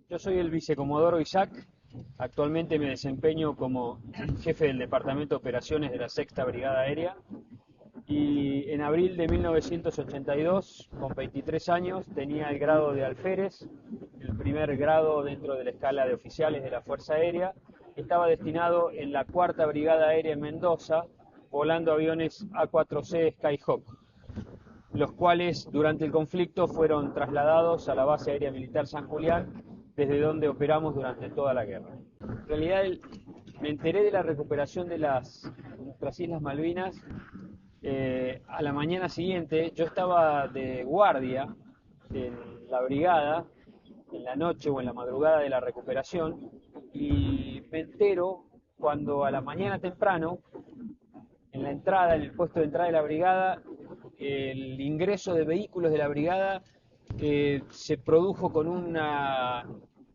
Yo soy el vicecomodoro Isaac. Actualmente me desempeño como jefe del Departamento de Operaciones de la Sexta Brigada Aérea y en abril de 1982, con 23 años, tenía el grado de alférez, el primer grado dentro de la escala de oficiales de la Fuerza Aérea. Estaba destinado en la Cuarta Brigada Aérea en Mendoza, volando aviones A4C Skyhawk, los cuales durante el conflicto fueron trasladados a la Base Aérea Militar San Julián, desde donde operamos durante toda la guerra. En realidad me enteré de la recuperación de nuestras Islas Malvinas a la mañana siguiente. Yo estaba de guardia en la brigada, en la noche o en la madrugada de la recuperación, y me entero cuando a la mañana temprano, en la entrada, en el puesto de entrada de la brigada, el ingreso de vehículos de la brigada se produjo con una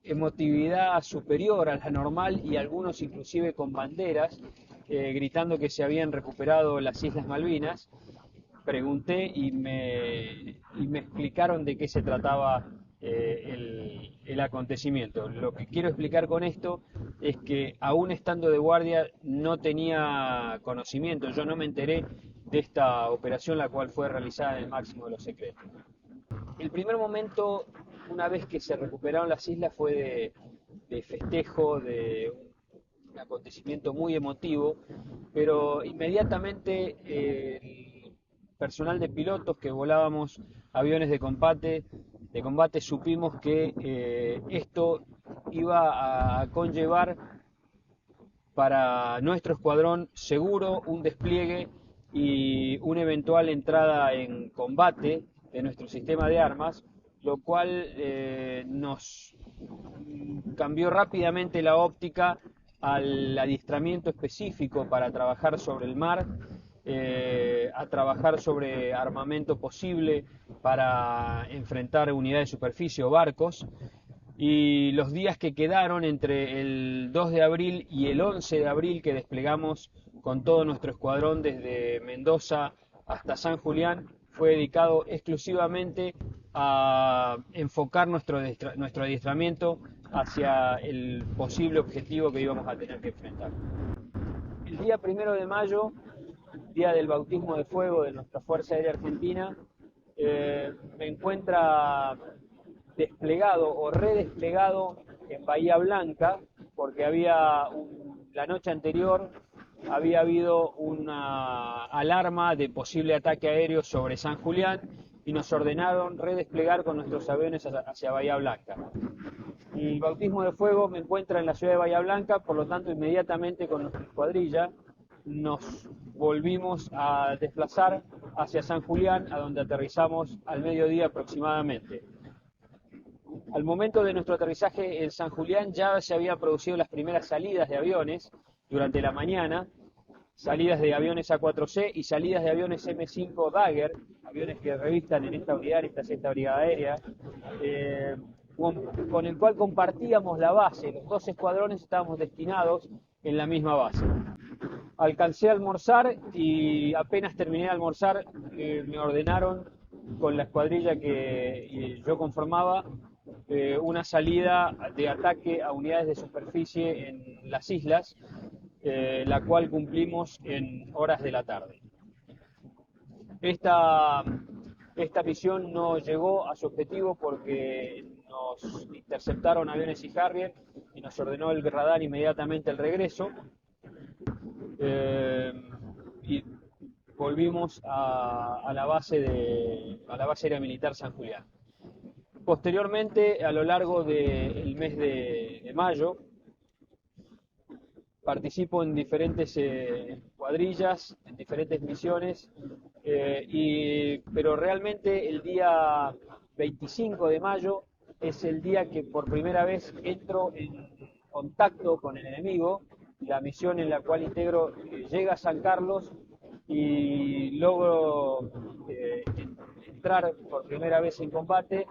emotividad superior a la normal y algunos inclusive con banderas, gritando que se habían recuperado las Islas Malvinas. Pregunté y me explicaron de qué se trataba el acontecimiento. Lo que quiero explicar con esto es que aún estando de guardia no tenía conocimiento, yo no me enteré de esta operación, la cual fue realizada en el máximo de los secretos. El primer momento, una vez que se recuperaron las islas, fue de festejo, de un acontecimiento muy emotivo, pero inmediatamente el personal de pilotos que volábamos aviones de combate supimos que esto iba a conllevar para nuestro escuadrón seguro un despliegue y una eventual entrada en combate de nuestro sistema de armas, lo cual nos cambió rápidamente la óptica al adiestramiento específico para trabajar sobre el mar, a trabajar sobre armamento posible para enfrentar unidades de superficie o barcos. Y los días que quedaron entre el 2 de abril y el 11 de abril, que desplegamos con todo nuestro escuadrón desde Mendoza hasta San Julián, fue dedicado exclusivamente a enfocar nuestro adiestramiento hacia el posible objetivo que íbamos a tener que enfrentar. El día 1 de mayo, día del bautismo de fuego de nuestra Fuerza Aérea Argentina, me encuentra desplegado o redesplegado en Bahía Blanca, porque la noche anterior había habido una alarma de posible ataque aéreo sobre San Julián y nos ordenaron redesplegar con nuestros aviones hacia Bahía Blanca. El bautismo de fuego me encuentra en la ciudad de Bahía Blanca, por lo tanto inmediatamente con nuestra escuadrilla nos volvimos a desplazar hacia San Julián, a donde aterrizamos al mediodía aproximadamente. Al momento de nuestro aterrizaje en San Julián ya se habían producido las primeras salidas de aviones durante la mañana, salidas de aviones A4C y salidas de aviones M5 Dagger, aviones que revistan en esta unidad, en esta sexta brigada aérea, con el cual compartíamos la base. Los dos escuadrones estábamos destinados en la misma base. Alcancé a almorzar y apenas terminé de almorzar me ordenaron con la escuadrilla que yo conformaba una salida de ataque a unidades de superficie en las islas, la cual cumplimos en horas de la tarde. Esta misión no llegó a su objetivo porque nos interceptaron aviones y Harrier y nos ordenó el radar inmediatamente el regreso. Y volvimos a la base aérea militar San Julián. Posteriormente, a lo largo del mes de mayo, participo en diferentes cuadrillas, en diferentes misiones, pero realmente el día 25 de mayo es el día que por primera vez entro en contacto con el enemigo. La misión en la cual integro llega a San Carlos y logro entrar por primera vez en combate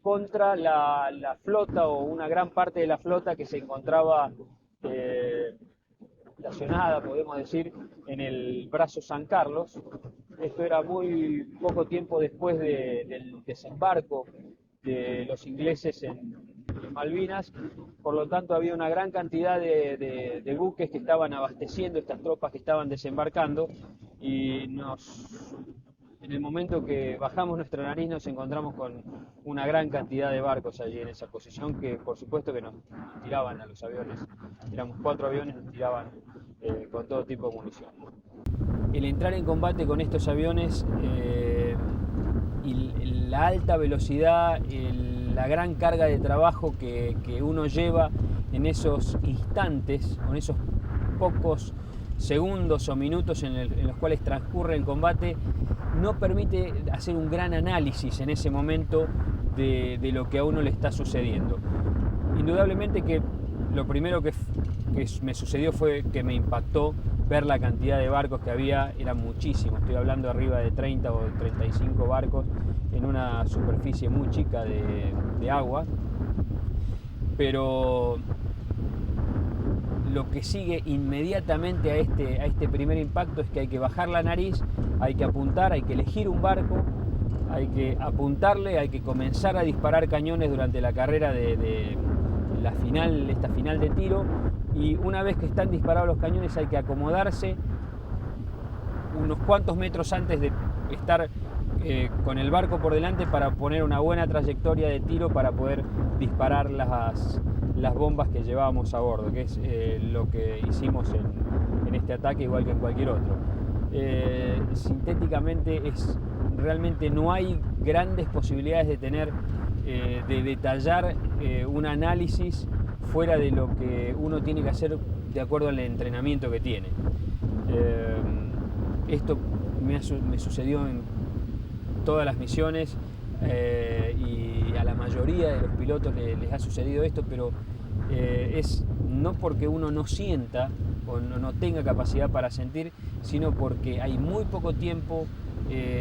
contra la flota o una gran parte de la flota que se encontraba estacionada, podemos decir, en el brazo San Carlos. Esto era muy poco tiempo después del desembarco de los ingleses en Malvinas, por lo tanto había una gran cantidad de buques que estaban abasteciendo estas tropas que estaban desembarcando, y en el momento que bajamos nuestra nariz nos encontramos con una gran cantidad de barcos allí en esa posición, que por supuesto que nos tiraban a los aviones. Éramos 4 aviones, nos tiraban con todo tipo de munición. El entrar en combate con estos aviones y la alta velocidad, la gran carga de trabajo que uno lleva en esos instantes, en esos pocos segundos o minutos en los cuales transcurre el combate, no permite hacer un gran análisis en ese momento de lo que a uno le está sucediendo. Indudablemente que lo primero que me sucedió fue que me impactó ver la cantidad de barcos que había. Eran muchísimos, estoy hablando arriba de 30 o 35 barcos en una superficie muy chica de agua, pero lo que sigue inmediatamente a este primer impacto es que hay que bajar la nariz, hay que apuntar, hay que elegir un barco, hay que apuntarle, hay que comenzar a disparar cañones durante la carrera de esta final de tiro, y una vez que están disparados los cañones hay que acomodarse unos cuantos metros antes de estar con el barco por delante para poner una buena trayectoria de tiro para poder disparar las bombas que llevábamos a bordo, que es lo que hicimos en este ataque, igual que en cualquier otro. Sintéticamente realmente no hay grandes posibilidades de de detallar un análisis fuera de lo que uno tiene que hacer de acuerdo al entrenamiento que tiene. Esto me sucedió en todas las misiones, y a la mayoría de los pilotos les ha sucedido esto, pero es no porque uno no sienta o no tenga capacidad para sentir, sino porque hay muy poco tiempo,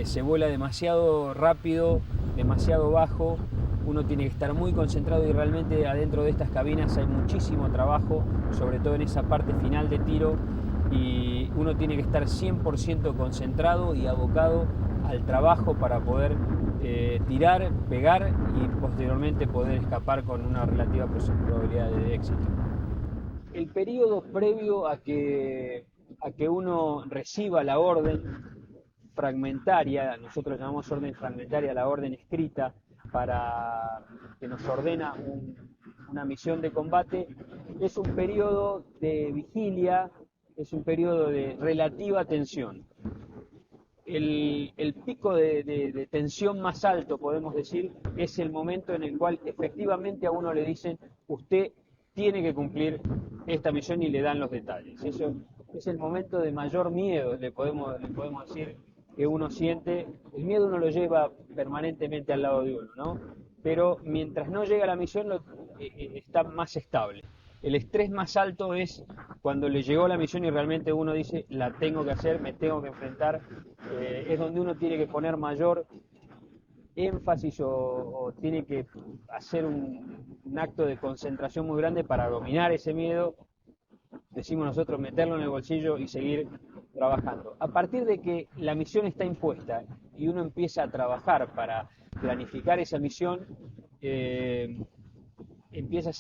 se vuela demasiado rápido, demasiado bajo, uno tiene que estar muy concentrado, y realmente adentro de estas cabinas hay muchísimo trabajo, sobre todo en esa parte final de tiro, y uno tiene que estar 100% concentrado y abocado al trabajo para poder tirar, pegar y posteriormente poder escapar con una relativa probabilidad de éxito. El periodo previo a que uno reciba la orden fragmentaria, nosotros llamamos orden fragmentaria la orden escrita para que nos ordena una misión de combate, es un periodo de vigilia, es un periodo de relativa tensión. El pico de tensión más alto, podemos decir, es el momento en el cual efectivamente a uno le dicen: usted tiene que cumplir esta misión, y le dan los detalles. Eso es el momento de mayor miedo, le podemos decir, que uno siente. El miedo uno lo lleva permanentemente al lado de uno, ¿no? Pero mientras no llega la misión está más estable. El estrés más alto es cuando le llegó la misión y realmente uno dice: la tengo que hacer, me tengo que enfrentar. Es donde uno tiene que poner mayor énfasis o tiene que hacer un acto de concentración muy grande para dominar ese miedo. Decimos nosotros, meterlo en el bolsillo y seguir trabajando. A partir de que la misión está impuesta y uno empieza a trabajar para planificar esa misión, empieza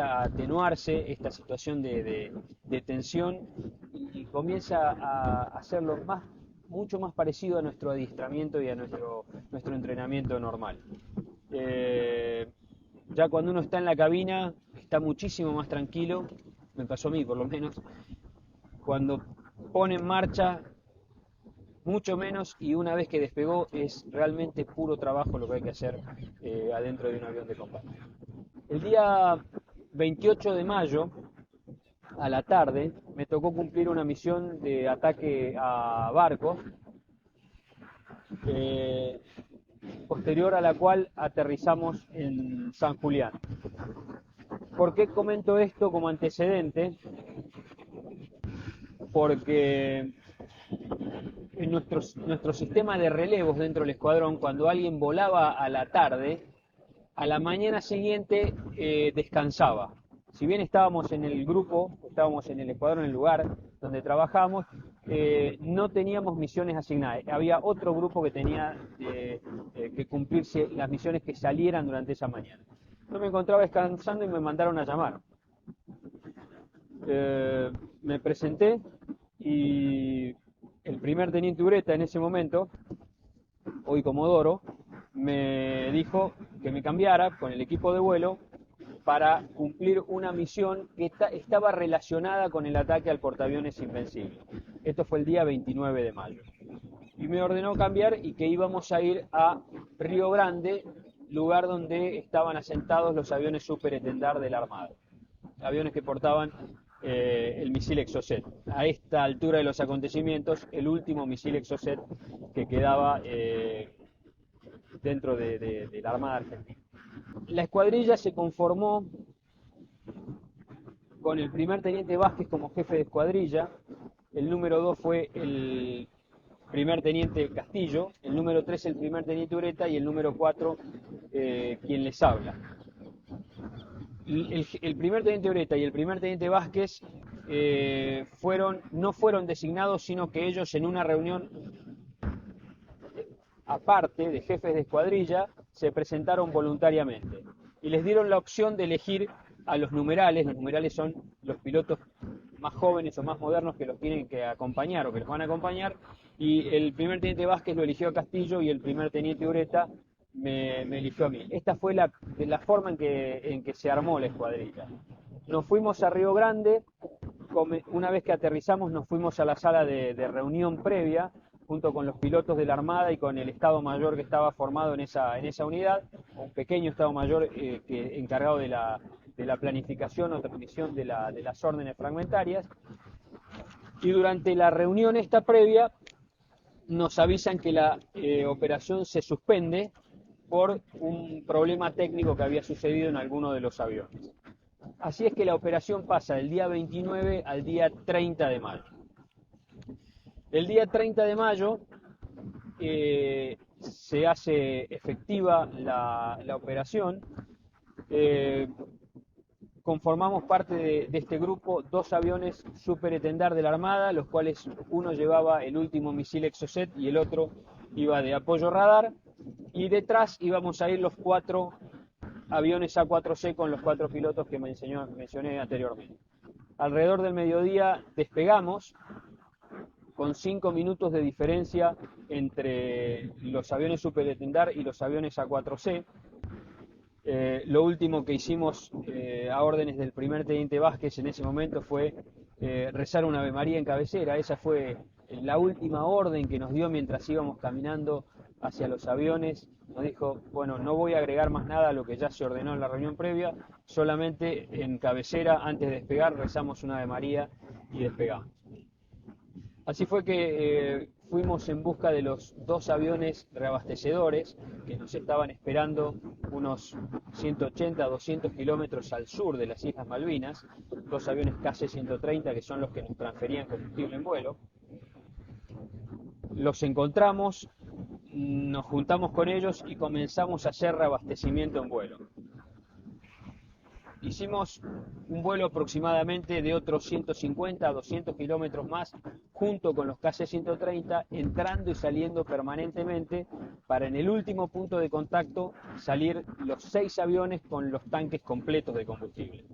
a atenuarse esta situación de tensión, y comienza a hacerlo mucho más parecido a nuestro adiestramiento y a nuestro entrenamiento normal. Ya cuando uno está en la cabina está muchísimo más tranquilo, me pasó a mí por lo menos. Cuando pone en marcha, mucho menos, y una vez que despegó es realmente puro trabajo lo que hay que hacer adentro de un avión de combate. El día 28 de mayo, a la tarde, me tocó cumplir una misión de ataque a barcos, posterior a la cual aterrizamos en San Julián. ¿Por qué comento esto como antecedente? Porque en nuestro sistema de relevos dentro del escuadrón, cuando alguien volaba a la tarde, a la mañana siguiente descansaba. Si bien estábamos en el grupo, estábamos en el escuadrón, en el lugar donde trabajábamos, no teníamos misiones asignadas. Había otro grupo que tenía que cumplirse las misiones que salieran durante esa mañana. No me encontraba descansando y me mandaron a llamar. Me presenté y el primer teniente Ureta en ese momento, hoy Comodoro, me dijo que me cambiara con el equipo de vuelo para cumplir una misión que estaba relacionada con el ataque al portaaviones Invencible. Esto fue el día 29 de mayo. Y me ordenó cambiar y que íbamos a ir a Río Grande, lugar donde estaban asentados los aviones Super Etendard de la Armada. Aviones que portaban el misil Exocet. A esta altura de los acontecimientos, el último misil Exocet que quedaba dentro de la Armada Argentina. La escuadrilla se conformó con el primer teniente Vázquez como jefe de escuadrilla, el número 2 fue el primer teniente Castillo, el número 3 el primer teniente Ureta y el número 4 quien les habla. El primer teniente Ureta y el primer teniente Vázquez no fueron designados, sino que ellos en una reunión aparte de jefes de escuadrilla se presentaron voluntariamente y les dieron la opción de elegir a los numerales son los pilotos más jóvenes o más modernos que los tienen que acompañar o que los van a acompañar, y el primer teniente Vázquez lo eligió a Castillo y el primer teniente Ureta me eligió a mí. Esta fue la forma en que se armó la escuadrilla. Nos fuimos a Río Grande, una vez que aterrizamos nos fuimos a la sala de reunión previa, junto con los pilotos de la Armada y con el Estado Mayor que estaba formado en esa unidad, un pequeño Estado Mayor encargado de la planificación o transmisión de las órdenes fragmentarias. Y durante la reunión esta previa nos avisan que la operación se suspende por un problema técnico que había sucedido en alguno de los aviones. Así es que la operación pasa del día 29 al día 30 de mayo. El día 30 de mayo se hace efectiva la operación. Conformamos parte de este grupo 2 aviones Super Etendard de la Armada, los cuales uno llevaba el último misil Exocet y el otro iba de apoyo radar, y detrás íbamos a ir los 4 aviones A4C con los 4 pilotos que mencioné anteriormente. Alrededor del mediodía despegamos, con 5 minutos de diferencia entre los aviones Super Etendard y los aviones A4C. Lo último que hicimos a órdenes del primer teniente Vázquez en ese momento fue rezar una Ave María en cabecera. Esa fue la última orden que nos dio mientras íbamos caminando hacia los aviones. Nos dijo, bueno, no voy a agregar más nada a lo que ya se ordenó en la reunión previa, solamente en cabecera, antes de despegar, rezamos una Ave María y despegamos. Así fue que fuimos en busca de los 2 aviones reabastecedores que nos estaban esperando unos 180, 200 kilómetros al sur de las Islas Malvinas, 2 aviones KC-130 que son los que nos transferían combustible en vuelo. Los encontramos, nos juntamos con ellos y comenzamos a hacer reabastecimiento en vuelo. Hicimos un vuelo aproximadamente de otros 150 a 200 kilómetros más junto con los KC-130, entrando y saliendo permanentemente para en el último punto de contacto salir los 6 aviones con los tanques completos de combustible.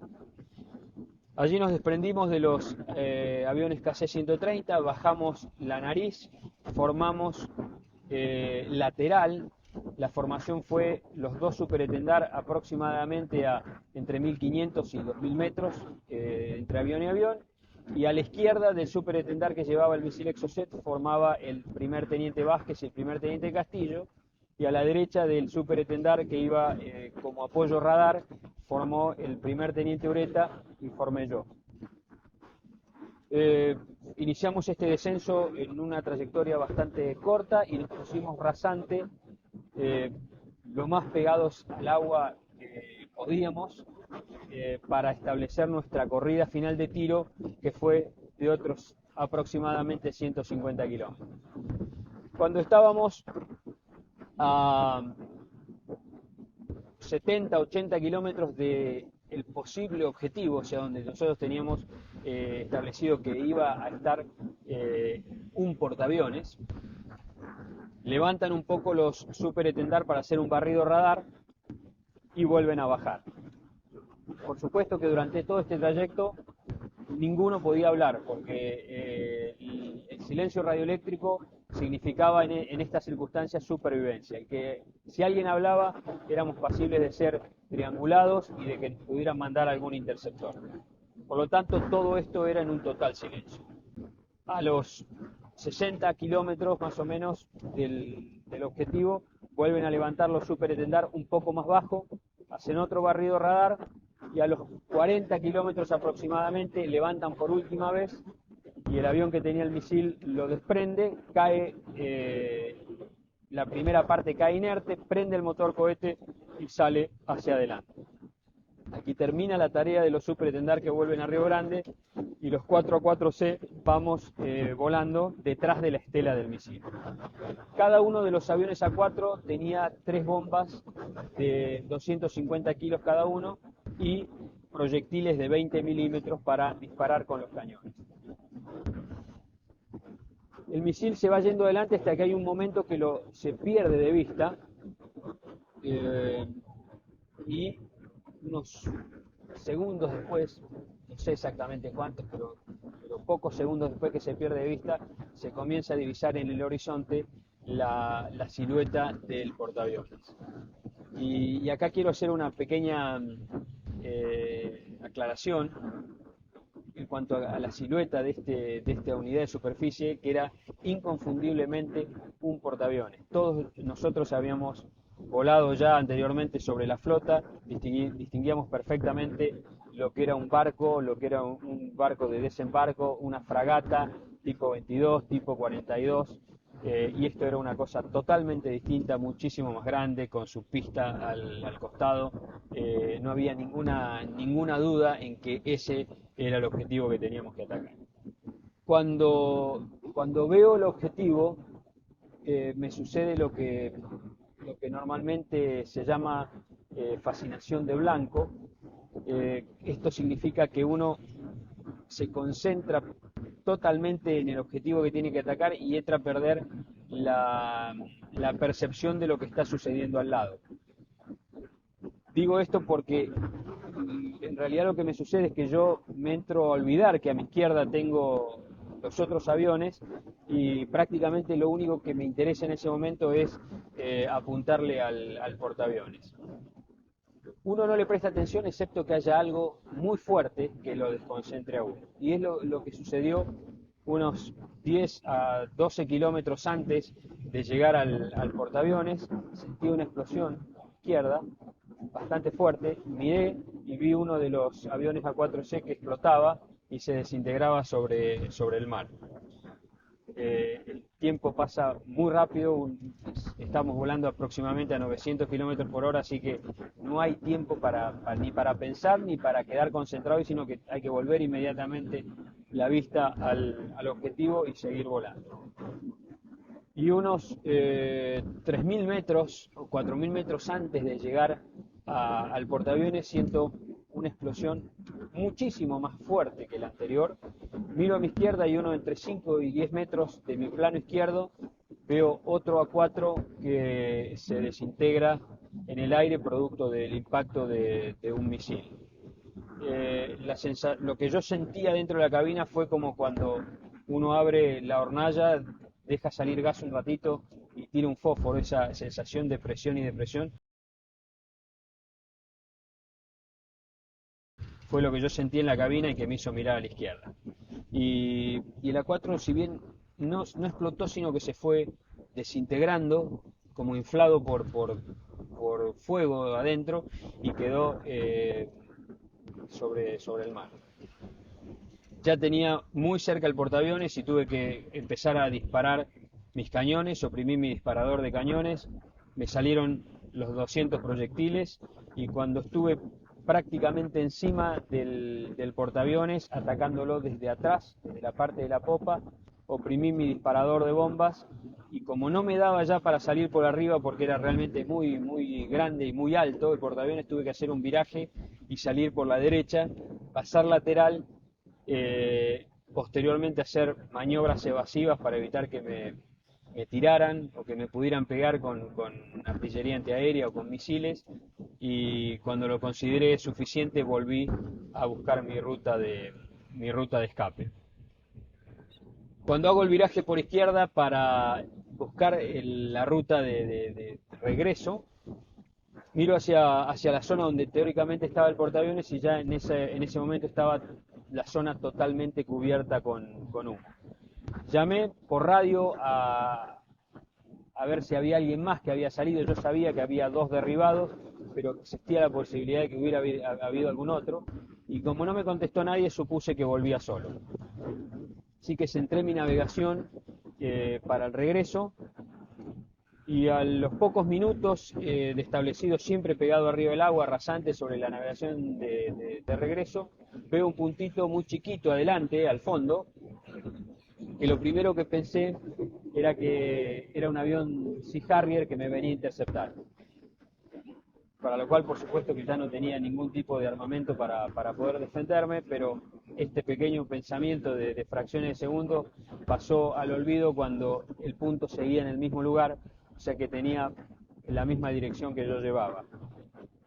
Allí nos desprendimos de los aviones KC-130, bajamos la nariz, formamos lateral. La formación fue los 2 Super Etendard aproximadamente a entre 1500 y 2000 metros entre avión y avión, y a la izquierda del Super Etendard que llevaba el misil Exocet formaba el primer teniente Vázquez y el primer teniente Castillo, y a la derecha del Super Etendard que iba como apoyo radar formó el primer teniente Ureta y formé yo. Iniciamos este descenso en una trayectoria bastante corta y nos pusimos rasante, lo más pegados al agua que podíamos, para establecer nuestra corrida final de tiro, que fue de otros aproximadamente 150 kilómetros. Cuando estábamos a 70, 80 kilómetros del posible objetivo, o sea, donde nosotros teníamos establecido que iba a estar un portaaviones, levantan un poco los Super Etendard para hacer un barrido radar y vuelven a bajar. Por supuesto que durante todo este trayecto ninguno podía hablar, porque el silencio radioeléctrico significaba en estas circunstancias supervivencia, y que si alguien hablaba éramos pasibles de ser triangulados y de que pudieran mandar algún interceptor. Por lo tanto, todo esto era en un total silencio. A los 60 kilómetros más o menos del objetivo, vuelven a levantar los superetendar un poco más bajo, hacen otro barrido radar, y a los 40 kilómetros aproximadamente levantan por última vez, y el avión que tenía el misil lo desprende, cae, la primera parte cae inerte, prende el motor cohete y sale hacia adelante. Aquí termina la tarea de los superetendar que vuelven a Río Grande, y los 4A4C vamos volando detrás de la estela del misil. Cada uno de los aviones A4 tenía 3 bombas de 250 kilos cada uno y proyectiles de 20 milímetros para disparar con los cañones. El misil se va yendo adelante hasta que hay un momento que se pierde de vista, y unos segundos después, no sé exactamente cuántos, pero pocos segundos después que se pierde de vista, se comienza a divisar en el horizonte la silueta del portaaviones. Y acá quiero hacer una pequeña aclaración en cuanto a la silueta de esta unidad de superficie, que era inconfundiblemente un portaaviones. Todos nosotros habíamos volado ya anteriormente sobre la flota, distinguíamos perfectamente lo que era un barco, lo que era un barco de desembarco, una fragata tipo 22, tipo 42, y esto era una cosa totalmente distinta, muchísimo más grande, con su pista al costado. No había ninguna duda en que ese era el objetivo que teníamos que atacar. Cuando veo el objetivo, me sucede lo que normalmente se llama fascinación de blanco. Esto significa que uno se concentra totalmente en el objetivo que tiene que atacar y entra a perder la percepción de lo que está sucediendo al lado. Digo esto porque en realidad lo que me sucede es que yo me entro a olvidar que a mi izquierda tengo los otros aviones, y prácticamente lo único que me interesa en ese momento es apuntarle al portaaviones. Uno no le presta atención excepto que haya algo muy fuerte que lo desconcentre a uno. Y es lo que sucedió unos 10 a 12 kilómetros antes de llegar al portaaviones. Sentí una explosión a la izquierda bastante fuerte, miré y vi uno de los aviones A4C que explotaba y se desintegraba sobre el mar. El tiempo pasa muy rápido, estamos volando aproximadamente a 900 kilómetros por hora, así que no hay tiempo ni para pensar ni para quedar concentrado, sino que hay que volver inmediatamente la vista al objetivo y seguir volando. Y unos 3.000 metros o 4.000 metros antes de llegar al portaaviones siento una explosión muchísimo más fuerte que la anterior. Miro a mi izquierda y uno entre 5 y 10 metros de mi plano izquierdo veo otro A4 que se desintegra en el aire producto del impacto de un misil. Lo que yo sentía dentro de la cabina fue como cuando uno abre la hornalla, deja salir gas un ratito y tira un fósforo, esa sensación de presión y depresión. Fue lo que yo sentí en la cabina y que me hizo mirar a la izquierda. Y el A4, si bien no explotó, sino que se fue desintegrando, como inflado por fuego adentro, y quedó sobre el mar. Ya tenía muy cerca el portaaviones y tuve que empezar a disparar mis cañones, oprimí mi disparador de cañones, me salieron los 200 proyectiles, y cuando estuve prácticamente encima del portaaviones, atacándolo desde atrás, desde la parte de la popa, oprimí mi disparador de bombas, y como no me daba ya para salir por arriba porque era realmente muy grande y muy alto el portaaviones, tuve que hacer un viraje y salir por la derecha, pasar lateral, posteriormente hacer maniobras evasivas para evitar que me me tiraran o que me pudieran pegar con artillería antiaérea o con misiles, y cuando lo consideré suficiente volví a buscar mi ruta de escape. Cuando hago el viraje por izquierda para buscar la ruta de regreso, miro hacia la zona donde teóricamente estaba el portaaviones, y ya en ese momento estaba la zona totalmente cubierta con humo. Llamé por radio a ver si había alguien más que había salido. Yo sabía que había 2 derribados, pero existía la posibilidad de que hubiera habido algún otro, y como no me contestó nadie, supuse que volvía solo. Así que centré mi navegación para el regreso, y a los pocos minutos de establecido siempre pegado arriba del agua, rasante sobre la navegación de regreso, veo un puntito muy chiquito adelante, al fondo, que lo primero que pensé era que era un avión Sea Harrier que me venía a interceptar. Para lo cual, por supuesto, que ya no tenía ningún tipo de armamento para poder defenderme, pero este pequeño pensamiento de fracciones de segundo pasó al olvido cuando el punto seguía en el mismo lugar, o sea que tenía la misma dirección que yo llevaba.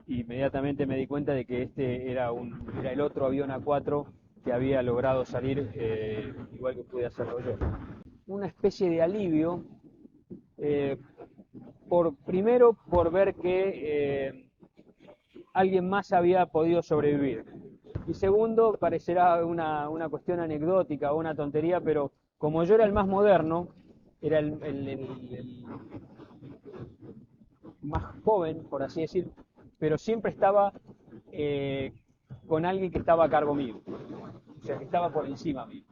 Inmediatamente me di cuenta de que este era el otro avión A4 que había logrado salir, igual que pude hacerlo yo. Una especie de alivio, primero por ver que alguien más había podido sobrevivir, y segundo, parecerá una cuestión anecdótica o una tontería, pero como yo era el más moderno, era el más joven, por así decir, pero siempre estaba con alguien que estaba a cargo mío, o sea, que estaba por encima mío.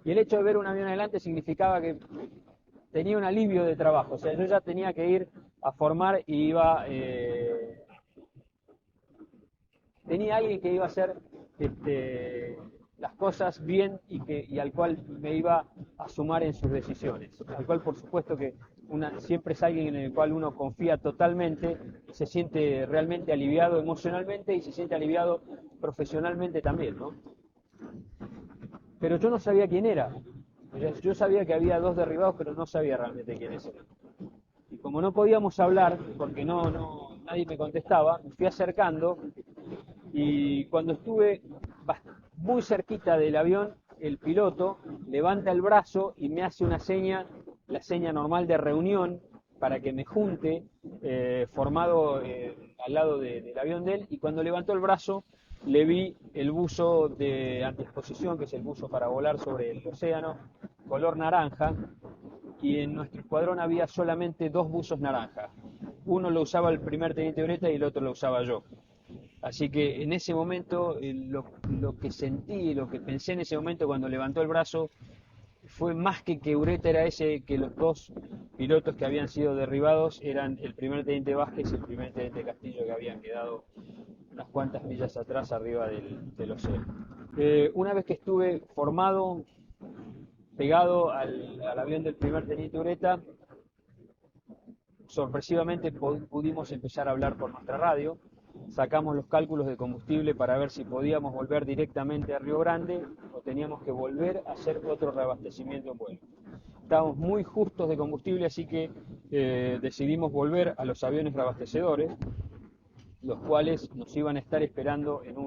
Y el hecho de ver un avión adelante significaba que tenía un alivio de trabajo, o sea, yo ya tenía que ir a formar y tenía alguien que iba a hacer las cosas bien, y al cual me iba a sumar en sus decisiones, al cual por supuesto que siempre es alguien en el cual uno confía totalmente, se siente realmente aliviado emocionalmente y se siente aliviado profesionalmente también, ¿no? Pero yo no sabía quién era. Yo sabía que había 2 derribados, pero no sabía realmente quiénes eran. Y como no podíamos hablar, porque nadie me contestaba, me fui acercando, y cuando estuve muy cerquita del avión, el piloto levanta el brazo y me hace una seña, la seña normal de reunión, para que me junte, formado al lado del avión de él, y cuando levantó el brazo le vi el buzo de antiexposición, que es el buzo para volar sobre el océano, color naranja, y en nuestro escuadrón había solamente 2 buzos naranjas. Uno lo usaba el primer teniente Ureta y el otro lo usaba yo. Así que en ese momento lo que sentí, lo que pensé en ese momento cuando levantó el brazo, fue más que Ureta era ese, que los 2 pilotos que habían sido derribados eran el primer teniente Vázquez y el primer teniente Castillo, que habían quedado unas cuantas millas atrás arriba del océano. Una vez que estuve formado, pegado al avión del primer teniente Ureta, sorpresivamente pudimos empezar a hablar por nuestra radio. Sacamos los cálculos de combustible para ver si podíamos volver directamente a Río Grande o teníamos que volver a hacer otro reabastecimiento en vuelo. Estábamos muy justos de combustible, así que decidimos volver a los aviones reabastecedores, los cuales nos iban a estar esperando en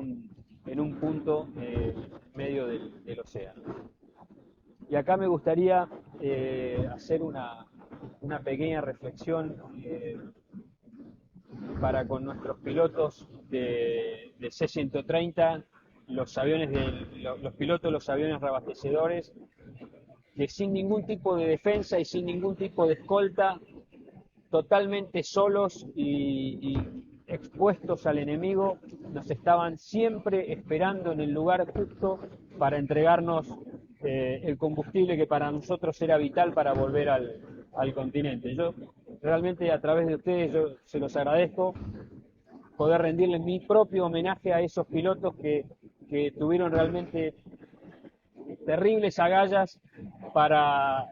un punto en medio del océano. Y acá me gustaría hacer una pequeña reflexión para con nuestros pilotos de C-130, los pilotos de los aviones reabastecedores, que sin ningún tipo de defensa y sin ningún tipo de escolta, totalmente solos y expuestos al enemigo, nos estaban siempre esperando en el lugar justo para entregarnos el combustible que para nosotros era vital para volver al continente. Yo realmente, a través de ustedes, yo se los agradezco, poder rendirles mi propio homenaje a esos pilotos que tuvieron realmente terribles agallas para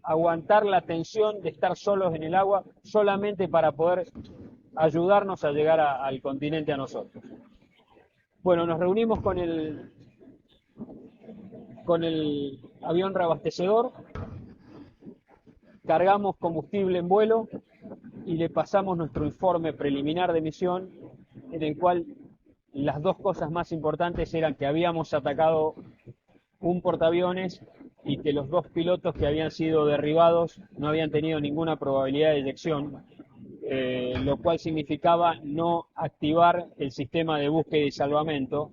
aguantar la tensión de estar solos en el agua, solamente para poder ayudarnos a llegar al continente a nosotros. Bueno, nos reunimos con el avión reabastecedor, cargamos combustible en vuelo y le pasamos nuestro informe preliminar de misión, en el cual las dos cosas más importantes eran que habíamos atacado un portaaviones y que los dos pilotos que habían sido derribados no habían tenido ninguna probabilidad de eyección, lo cual significaba no activar el sistema de búsqueda y salvamento,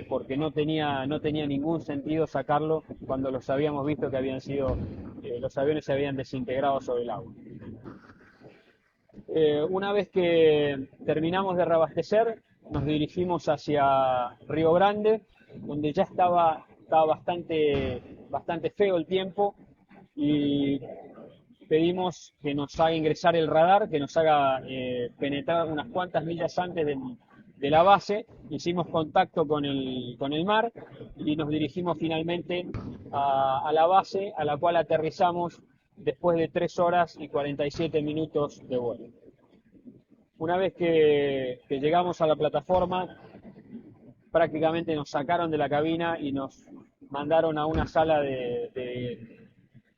porque no tenía ningún sentido sacarlo cuando los habíamos visto que los aviones se habían desintegrado sobre el agua. Una vez que terminamos de reabastecer, nos dirigimos hacia Río Grande, donde ya estaba bastante feo el tiempo, y pedimos que nos haga ingresar el radar, que nos haga penetrar unas cuantas millas antes de la base. Hicimos contacto con el mar y nos dirigimos finalmente a la base, a la cual aterrizamos después de 3 horas y 47 minutos de vuelo. Una vez que llegamos a la plataforma, prácticamente nos sacaron de la cabina y nos mandaron a una sala de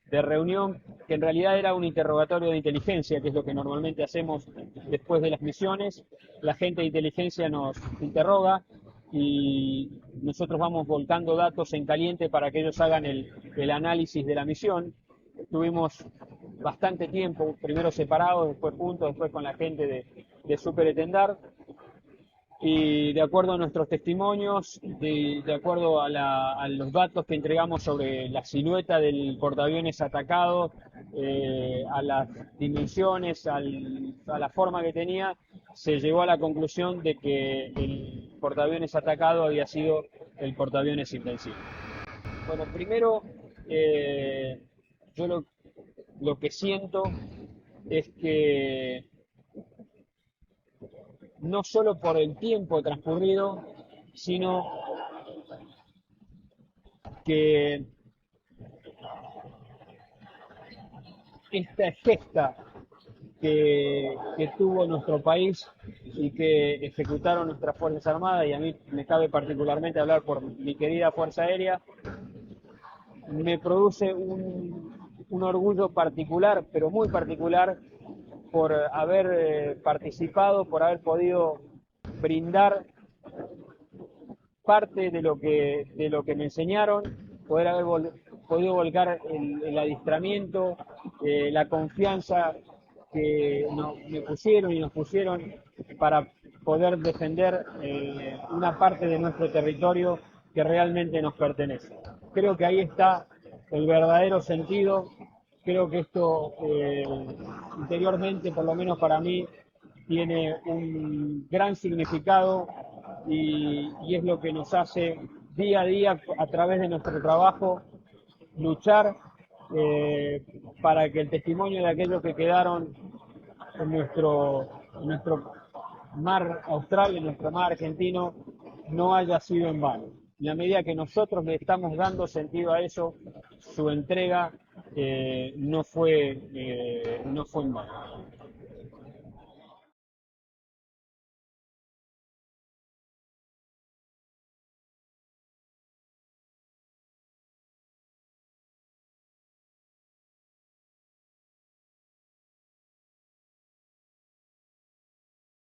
reunión, que en realidad era un interrogatorio de inteligencia, que es lo que normalmente hacemos después de las misiones. La gente de inteligencia nos interroga y nosotros vamos volcando datos en caliente para que ellos hagan el análisis de la misión. Estuvimos bastante tiempo, primero separados, después juntos, después con la gente de Superetendard. Y de acuerdo a nuestros testimonios, de acuerdo a los datos que entregamos sobre la silueta del portaaviones atacado, a las dimensiones, a la forma que tenía, se llegó a la conclusión de que el portaaviones atacado había sido el portaaviones Invencible. Bueno, primero, yo lo que siento es que no solo por el tiempo transcurrido, sino que esta gesta que tuvo nuestro país y que ejecutaron nuestras Fuerzas Armadas, y a mí me cabe particularmente hablar por mi querida Fuerza Aérea, me produce un orgullo particular, pero muy particular, por haber participado, por haber podido brindar parte de lo que me enseñaron, poder haber podido volcar el adiestramiento, la confianza que me pusieron y nos pusieron para poder defender una parte de nuestro territorio que realmente nos pertenece. Creo que ahí está el verdadero sentido. Creo que esto interiormente, por lo menos para mí, tiene un gran significado y es lo que nos hace día a día, a través de nuestro trabajo, luchar para que el testimonio de aquellos que quedaron en nuestro mar austral, en nuestro mar argentino, no haya sido en vano. En la medida que nosotros le estamos dando sentido a eso, su entrega no fue en vano.